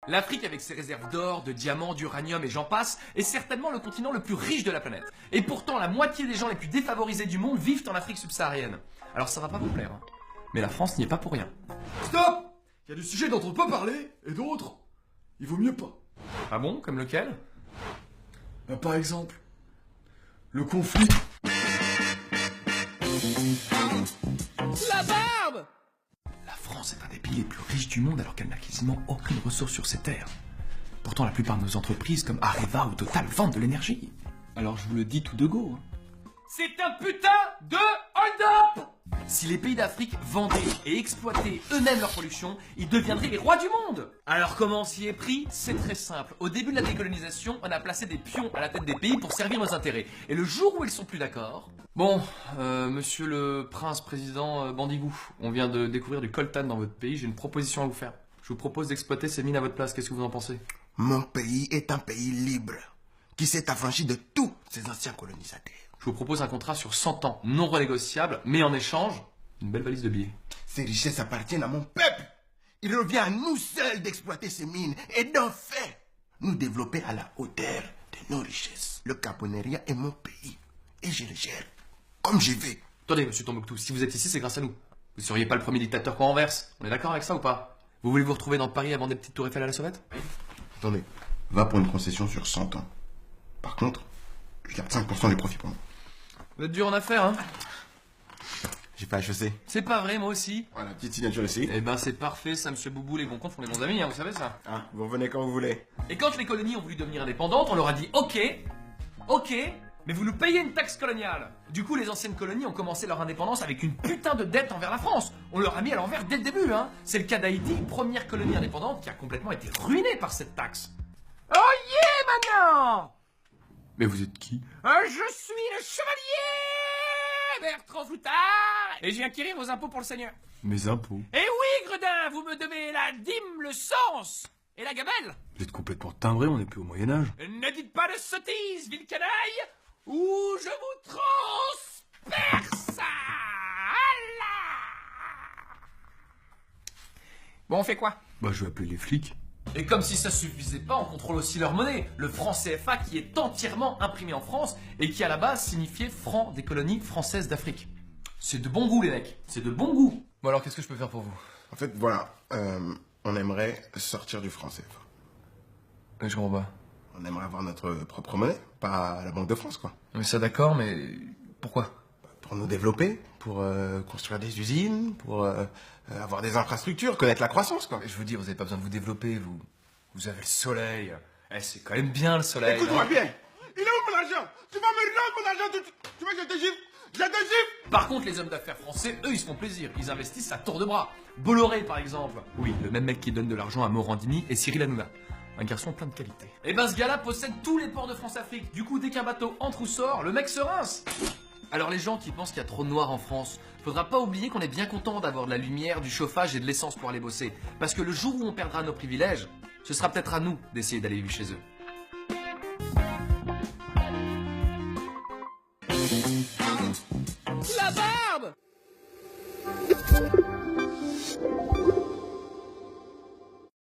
L'Afrique, avec ses réserves d'or, de diamants, d'uranium et j'en passe, est certainement le continent le plus riche de la planète. Et pourtant, la moitié des gens les plus défavorisés du monde vivent en Afrique subsaharienne. Alors ça va pas vous plaire, hein. Mais la France n'y est pas pour rien. Stop! Il y a des sujets dont on peut pas parler, et d'autres, il vaut mieux pas. Ah bon? Comme lequel? Par exemple, le conflit. La barbe! La France est un des pays les plus riches du monde alors qu'elle n'a quasiment aucune ressource sur ses terres. Pourtant, la plupart de nos entreprises comme Areva ou Total vendent de l'énergie. Alors je vous le dis tout de go. C'est un putain de hold-up! Si les pays d'Afrique vendaient et exploitaient eux-mêmes leur production, ils deviendraient les rois du monde! Alors comment on s'y est pris? C'est très simple. Au début de la décolonisation, on a placé des pions à la tête des pays pour servir nos intérêts. Et le jour où ils sont plus d'accord... Bon, monsieur le prince président Bandigou, on vient de découvrir du coltan dans votre pays, j'ai une proposition à vous faire. Je vous propose d'exploiter ces mines à votre place, qu'est-ce que vous en pensez? Mon pays est un pays libre, qui s'est affranchi de tous ses anciens colonisateurs. Je vous propose un contrat sur 100 ans, non renégociable, mais en échange, une belle valise de billets. Ces richesses appartiennent à mon peuple. Il revient à nous seuls d'exploiter ces mines et d'en faire nous développer à la hauteur de nos richesses. Le Caponeria est mon pays et je le gère comme je veux. Attendez, monsieur Tombouctou, si vous êtes ici, c'est grâce à nous. Vous seriez pas le premier dictateur qu'on renverse. On est d'accord avec ça ou pas? Vous voulez vous retrouver dans Paris avant des petites tours Eiffel à la sauvette? Attendez, va pour une concession sur 100 ans. Par contre, je garde 5% des profits pour moi. Vous êtes dur en affaires, hein? J'ai pas HEC. C'est pas vrai, moi aussi. Voilà, petite signature ici. Eh ben c'est parfait, ça, monsieur Boubou, les bons comptes font les bons amis, hein, vous savez ça. Ah, vous revenez quand vous voulez. Et quand les colonies ont voulu devenir indépendantes, on leur a dit ok, mais vous nous payez une taxe coloniale. Du coup, les anciennes colonies ont commencé leur indépendance avec une putain de dette envers la France. On leur a mis à l'envers dès le début, hein. C'est le cas d'Haïti, première colonie indépendante qui a complètement été ruinée par cette taxe. Oh yeah, maintenant! Mais vous êtes qui? Je suis le chevalier Bertrand Floutard et je viens acquérir vos impôts pour le seigneur. Mes impôts. Eh oui, Gredin, vous me devez la dîme, le sens et la gabelle. Vous êtes complètement timbré, on n'est plus au Moyen-Âge. Ne dites pas de sottises, ville canaille, ou je vous transperce. Bon, on fait quoi? Bah, je vais appeler les flics. Et comme si ça suffisait pas, on contrôle aussi leur monnaie, le franc CFA qui est entièrement imprimé en France et qui à la base signifiait franc des colonies françaises d'Afrique. C'est de bon goût les mecs, c'est de bon goût. Bon alors qu'est-ce que je peux faire pour vous? En fait, voilà, on aimerait sortir du franc CFA. Je comprends pas. On aimerait avoir notre propre monnaie, pas la Banque de France, quoi. Mais ça d'accord, mais pourquoi? Pour nous développer, pour construire des usines, pour avoir des infrastructures, connaître la croissance, quoi. Je vous dis, vous avez pas besoin de vous développer, vous avez le soleil. Eh, c'est quand même bien le soleil. Écoute-moi non? bien, il est où mon argent? Tu vas me rendre mon argent tout de suite. Tu veux que je te gifle? Je te gifle. Par contre, les hommes d'affaires français, eux, ils se font plaisir. Ils investissent à tour de bras. Bolloré, par exemple. Oui, le même mec qui donne de l'argent à Morandini et Cyril Hanouna. Un garçon plein de qualité. Et ben, ce gars-là possède tous les ports de France-Afrique. Du coup, dès qu'un bateau entre ou sort, le mec se rince. Alors les gens qui pensent qu'il y a trop de noirs en France, faudra pas oublier qu'on est bien content d'avoir de la lumière, du chauffage et de l'essence pour aller bosser. Parce que le jour où on perdra nos privilèges, ce sera peut-être à nous d'essayer d'aller vivre chez eux.